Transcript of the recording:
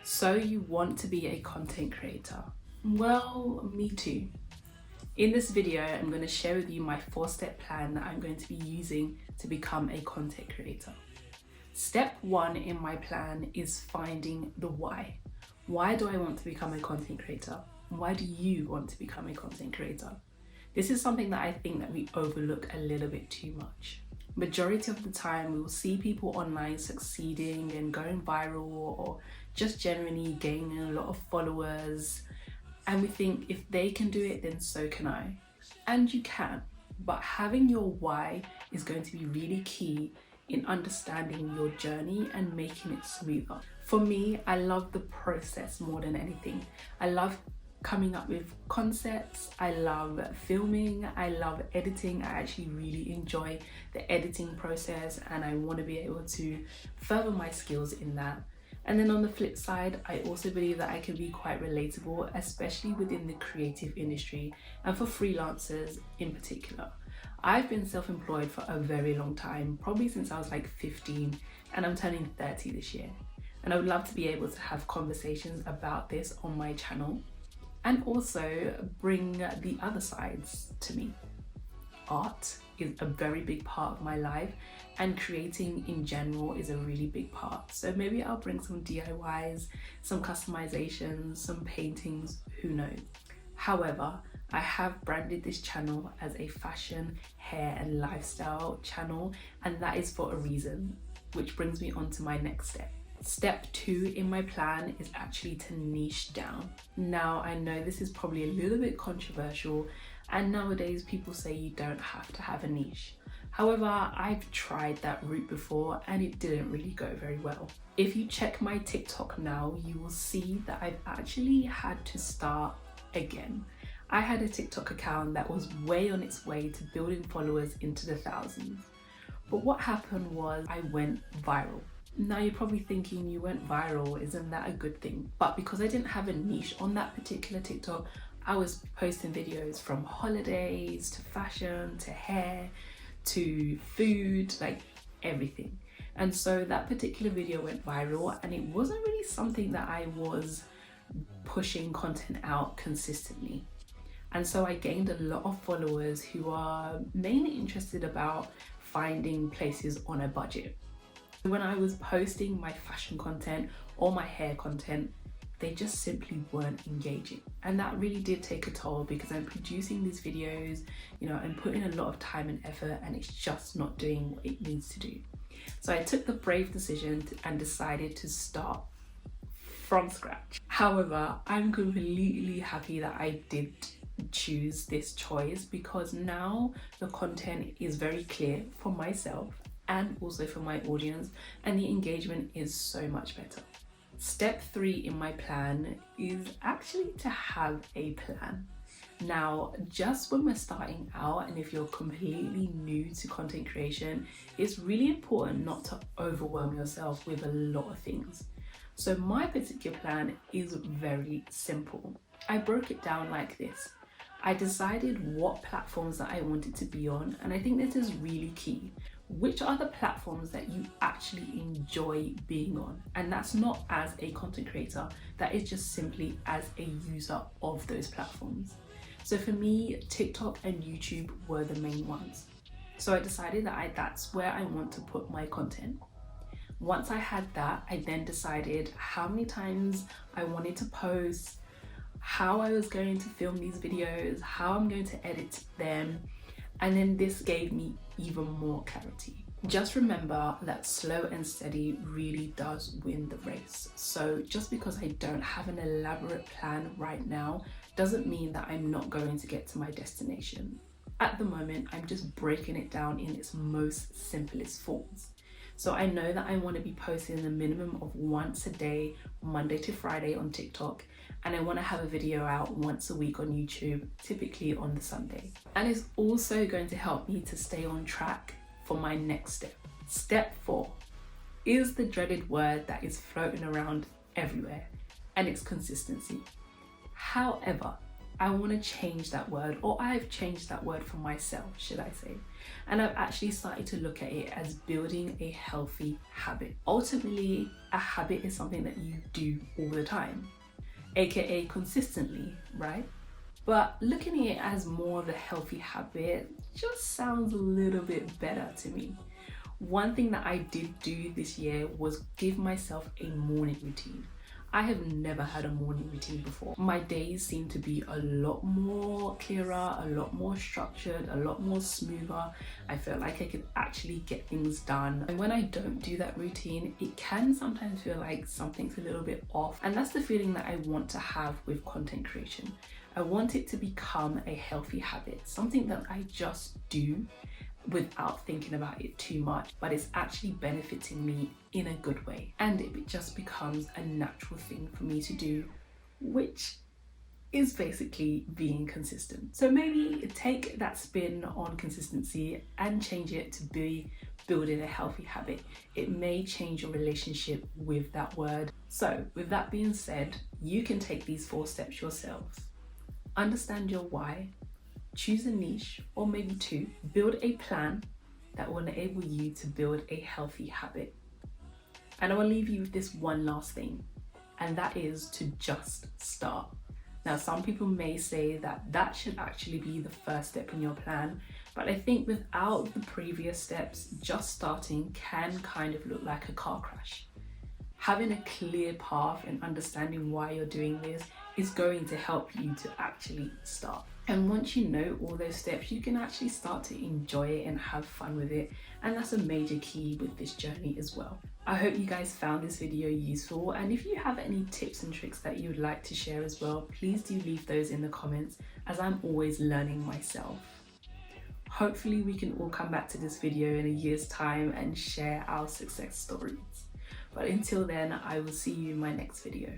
So you want to be a content creator? Well, me too. In this video, I'm going to share with you my 4-step plan that I'm going to be using to become a content creator. Step 1 in my plan is finding the why. Why do I want to become a content creator? Why do you want to become a content creator? This is something that I think that we overlook a little bit too much. Majority of the time, we will see people online succeeding and going viral or just generally gaining a lot of followers. And we think if they can do it, then so can I. And you can, but having your why is going to be really key in understanding your journey and making it smoother. For me, I love the process more than anything. I love coming up with concepts, I love filming, I love editing. I actually really enjoy the editing process and I want to be able to further my skills in that. And then on the flip side, I also believe that I can be quite relatable, especially within the creative industry and for freelancers in particular. I've been self-employed for a very long time, probably since I was like 15, and I'm turning 30 this year. And I would love to be able to have conversations about this on my channel and also bring the other sides to me. Art is a very big part of my life and creating in general is a really big part. So maybe I'll bring some DIYs, some customizations, some paintings, who knows. However, I have branded this channel as a fashion, hair and lifestyle channel, and that is for a reason, which brings me on to my next step. Step 2 in my plan is actually to niche down. Now, I know this is probably a little bit controversial, and nowadays people say you don't have to have a niche. However, I've tried that route before and it didn't really go very well. If you check my TikTok now, you will see that I've actually had to start again. I had a TikTok account that was way on its way to building followers into the thousands. But what happened was I went viral. Now you're probably thinking, you went viral, isn't that a good thing? But because I didn't have a niche on that particular TikTok, I was posting videos from holidays to fashion to hair to food, like everything. And so that particular video went viral and it wasn't really something that I was pushing content out consistently. And so I gained a lot of followers who are mainly interested about finding places on a budget. When I was posting my fashion content or my hair content, they just simply weren't engaging. And that really did take a toll because I'm producing these videos, I'm putting a lot of time and effort and it's just not doing what it needs to do. So I took the brave decision and decided to start from scratch. However, I'm completely happy that I did choose this choice because now the content is very clear for myself and also for my audience, and the engagement is so much better. Step 3 in my plan is actually to have a plan. Now, just when we're starting out and if you're completely new to content creation, it's really important not to overwhelm yourself with a lot of things. So my particular plan is very simple. I broke it down like this. I decided what platforms that I wanted to be on, and I think this is really key. Which are the platforms that you actually enjoy being on? And that's not as a content creator, that is just simply as a user of those platforms. So for me, TikTok and YouTube were the main ones. So I decided that that's where I want to put my content. Once I had that, I then decided how many times I wanted to post, how I was going to film these videos, how I'm going to edit them, and then this gave me even more clarity. Just remember that slow and steady really does win the race. So just because I don't have an elaborate plan right now doesn't mean that I'm not going to get to my destination. At the moment, I'm just breaking it down in its most simplest forms. So I know that I want to be posting a minimum of once a day, Monday to Friday on TikTok, and I want to have a video out once a week on YouTube, typically on the Sunday. And it's also going to help me to stay on track for my next step. Step 4 is the dreaded word that is floating around everywhere, and it's consistency. However, I want to change that word, or I've changed that word for myself, should I say. And I've actually started to look at it as building a healthy habit. Ultimately, a habit is something that you do all the time, aka consistently, right? But looking at it as more of a healthy habit just sounds a little bit better to me. One thing that I did do this year was give myself a morning routine. I have never had a morning routine before. My days seem to be a lot more clearer, a lot more structured, a lot more smoother. I feel like I could actually get things done. And when I don't do that routine, it can sometimes feel like something's a little bit off. And that's the feeling that I want to have with content creation. I want it to become a healthy habit, something that I just do without thinking about it too much, but it's actually benefiting me in a good way. And it just becomes a natural thing for me to do, which is basically being consistent. So maybe take that spin on consistency and change it to be building a healthy habit. It may change your relationship with that word. So with that being said, you can take these 4 steps yourselves. Understand your why. Choose a niche, or maybe 2. Build a plan that will enable you to build a healthy habit. And I will leave you with this one last thing, and that is to just start. Now, some people may say that that should actually be the first step in your plan, but I think without the previous steps, just starting can kind of look like a car crash. Having a clear path and understanding why you're doing this is going to help you to actually start. And once you know all those steps, you can actually start to enjoy it and have fun with it. And that's a major key with this journey as well. I hope you guys found this video useful. And if you have any tips and tricks that you would like to share as well, please do leave those in the comments, as I'm always learning myself. Hopefully we can all come back to this video in a year's time and share our success stories. But until then, I will see you in my next video.